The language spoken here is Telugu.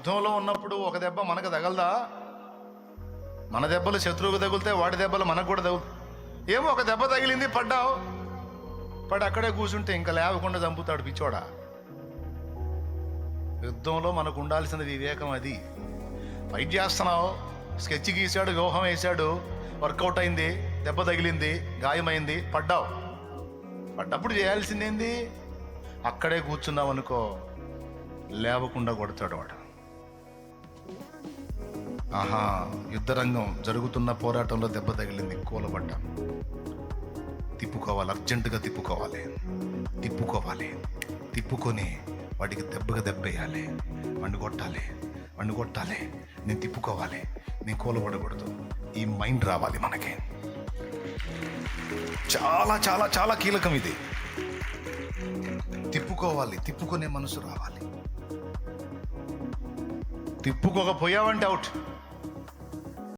యుద్ధంలో ఉన్నప్పుడు ఒక దెబ్బ మనకు తగలదా? మన దెబ్బలు శత్రువుకు తగిలితే వాడి దెబ్బలు మనకు కూడా తగులు. ఏమో ఒక దెబ్బ తగిలింది, పడ్డావు, పడి అక్కడే కూర్చుంటే ఇంకా లేవకుండా చంపుతాడు పిచ్చోడా. యుద్ధంలో మనకు ఉండాల్సిన వివేకం అది. ఫైట్ చేస్తున్నావు, స్కెచ్ గీసాడు, వ్యూహం వేసాడు, వర్కౌట్ అయింది, దెబ్బ తగిలింది, గాయమైంది, పడ్డావు. పడ్డప్పుడు చేయాల్సిందేంది? అక్కడే కూర్చున్నావు అనుకో, లేవకుండా కొడతాడు వాడు. ఆహా, యుద్ధరంగం జరుగుతున్న పోరాటంలో దెబ్బ తగిలింది, కూలబడ్డా. తిప్పుకోవాలి, అర్జెంటుగా తిప్పుకోవాలి, తిప్పుకొని వాడికి దెబ్బగా దెబ్బేయాలి, వండి కొట్టాలి, నేను తిప్పుకోవాలి, నేను కూలబడకూడదు. ఈ మైండ్ రావాలి మనకి. చాలా చాలా చాలా కీలకం ఇది. తిప్పుకునే మనసు రావాలి. తిప్పుకోకపోయావంటే అవుట్.